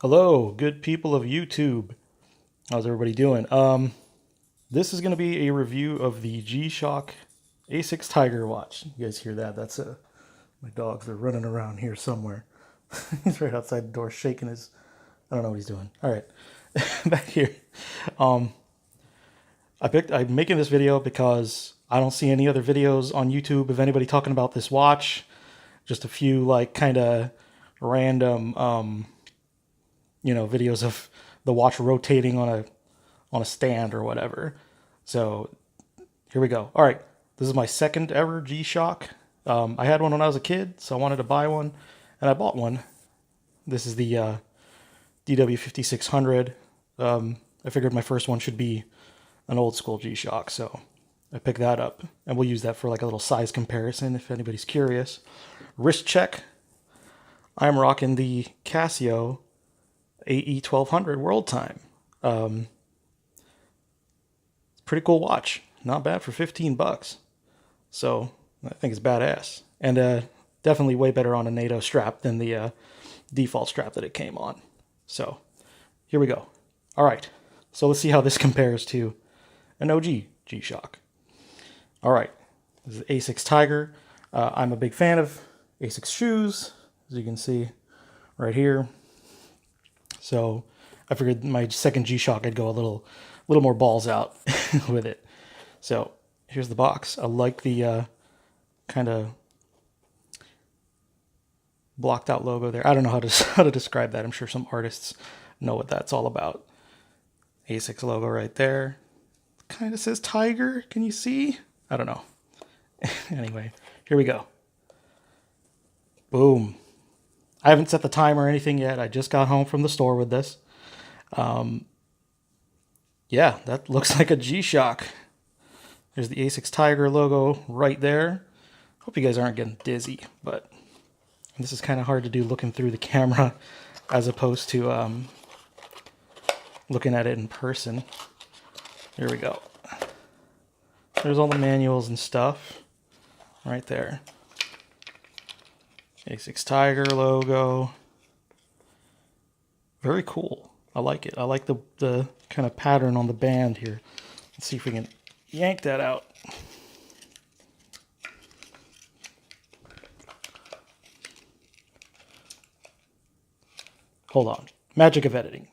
Hello, good people of YouTube. How's everybody doing? This is going to be a review of the G-Shock ASICSTIGER watch. You guys hear that? That's my dogs. They're running around here somewhere. He's right outside the door shaking his... I don't know what he's doing. All right, back here. Um, I'm making this video because I don't see any other videos on YouTube of anybody talking about this watch. Just a few like kind of random videos of the watch rotating on a stand or whatever. So here we go. All right, this is my second ever G-Shock. I had one when I was a kid, so I wanted to buy one, and I bought one. This is the DW5600. I figured my first one should be an old school G-Shock, so I picked that up, and we'll use that for like a little size comparison if anybody's curious. Wrist check. I'm rocking the Casio AE1200 World Time. It's a pretty cool watch. Not bad for 15 bucks. So I think it's badass. And definitely way better on a NATO strap than the default strap that it came on. So here we go. All right. So let's see how this compares to an OG G-Shock. All right. This is ASICSTIGER. I'm a big fan of ASICS shoes, as you can see right here. So I figured my second G-Shock I'd go a little more balls out with it. So here's the box. I like the kind of blocked out logo there. I don't know how to describe that. I'm sure some artists know what that's all about. ASICS logo right there. Kind of says Tiger. Can you see? I don't know. Anyway, here we go. Boom. I haven't set the time or anything yet. I just got home from the store with this. Yeah, that looks like a G-Shock. There's the ASICSTIGER logo right there. Hope you guys aren't getting dizzy, but this is kind of hard to do looking through the camera as opposed to looking at it in person. Here we go. There's all the manuals and stuff right there. ASICSTIGER logo. Very cool. I like it. I like the kind of pattern on the band here. Let's see if we can yank that out. Hold on. Magic of editing.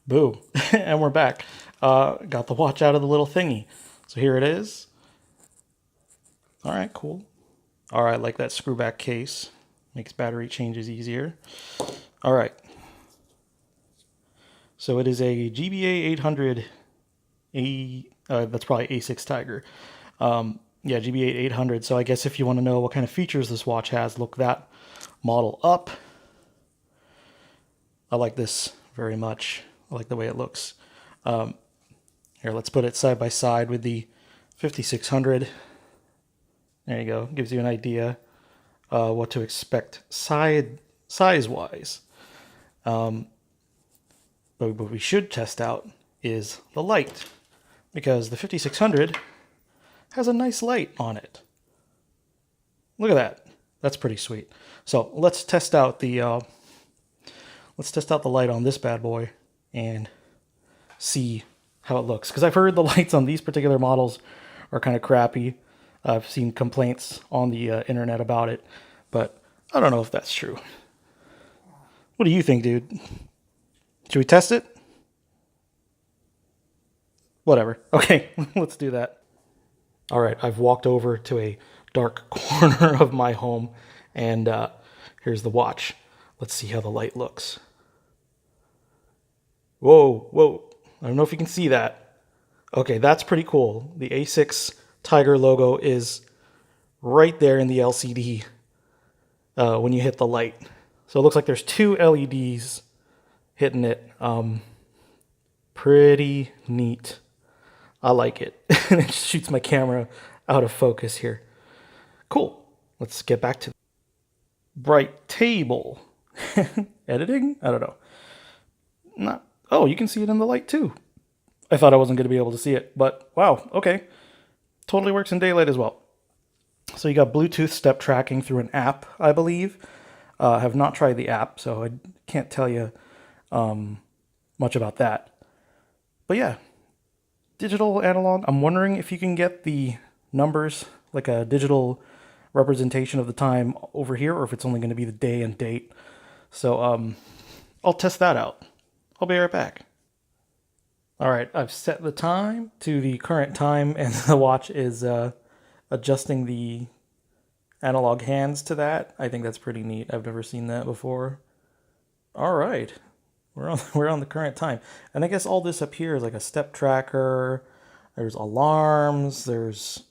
Boom. And we're back. Got the watch out of the little thingy. So here it is. All right, cool. All right, like that screw back case. Makes battery changes easier. All right. So it is a GBA 800. That's probably ASICSTIGER. Yeah, GBA 800. So I guess if you want to know what kind of features this watch has, look that model up. I like this very much. I like the way it looks. Here, let's put it side by side with the 5600. There you go. Gives you an idea what to expect size-wise. But what we should test out is the light, because the 5600 has a nice light on it. Look at that. That's pretty sweet. So let's test out the light on this bad boy and see how it looks. Because I've heard the lights on these particular models are kind of crappy. I've seen complaints on the internet about it, but I don't know if that's true. What do you think, dude? Should we test it? Whatever. Okay, let's do that. All right, I've walked over to a dark corner of my home, and here's the watch. Let's see how the light looks. Whoa, whoa. I don't know if you can see that. Okay, that's pretty cool. The ASICSTIGER logo is right there in the LCD when you hit the light. So it looks like there's two LEDs hitting it. Pretty neat. I like it. And it shoots my camera out of focus here. Cool. Let's get back to bright table. Editing? I don't know. Not. Oh, you can see it in the light too. I thought I wasn't going to be able to see it, but wow, okay. Totally works in daylight as well. So you got Bluetooth step tracking through an app, I believe. Have not tried the app, so I can't tell you much about that. But yeah, digital analog. I'm wondering if you can get the numbers, like a digital representation of the time over here, or if it's only going to be the day and date. So I'll test that out. I'll be right back. All right, I've set the time to the current time, and the watch is adjusting the analog hands to that. I think that's pretty neat. I've never seen that before. All right, we're on the current time, and I guess all this up here is like a step tracker. There's alarms. There's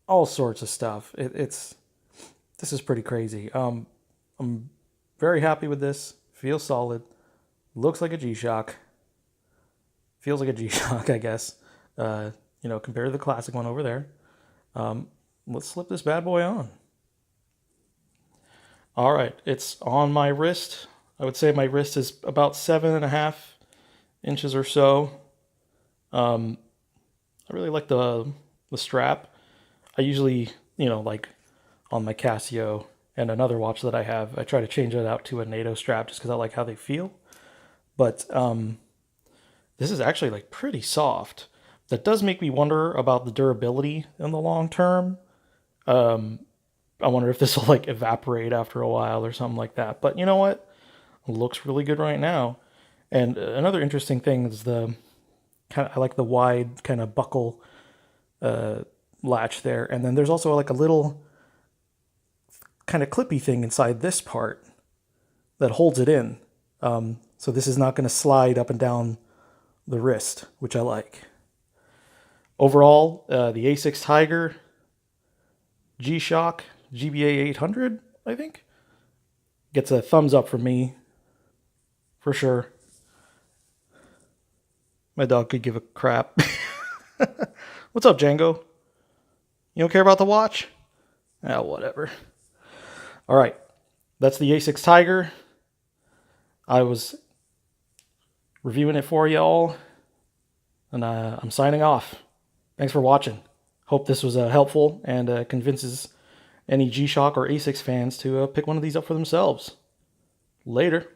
all sorts of stuff. This is pretty crazy. I'm very happy with this. Feels solid. Looks like a G-Shock. Feels like a G-Shock, I guess. Compared to the classic one over there. Let's slip this bad boy on. All right, it's on my wrist. I would say my wrist is about 7.5 inches or so. I really like the strap. I usually, like on my Casio and another watch that I have, I try to change it out to a NATO strap just because I like how they feel. But this is actually like pretty soft. That does make me wonder about the durability in the long term. I wonder if this will like evaporate after a while or something like that. But you know what? It looks really good right now. And another interesting thing is I like the wide kind of buckle latch there. And then there's also like a little kind of clippy thing inside this part that holds it in. So this is not going to slide up and down the wrist, which I like. Overall, the ASICSTIGER G-Shock GBA 800, I think, gets a thumbs up from me, for sure. My dog could give a crap. What's up, Django? You don't care about the watch? Ah, whatever. All right, that's the ASICSTIGER. I was reviewing it for y'all, and I'm signing off. Thanks for watching. Hope this was helpful and convinces any G-Shock or ASICS fans to pick one of these up for themselves. Later.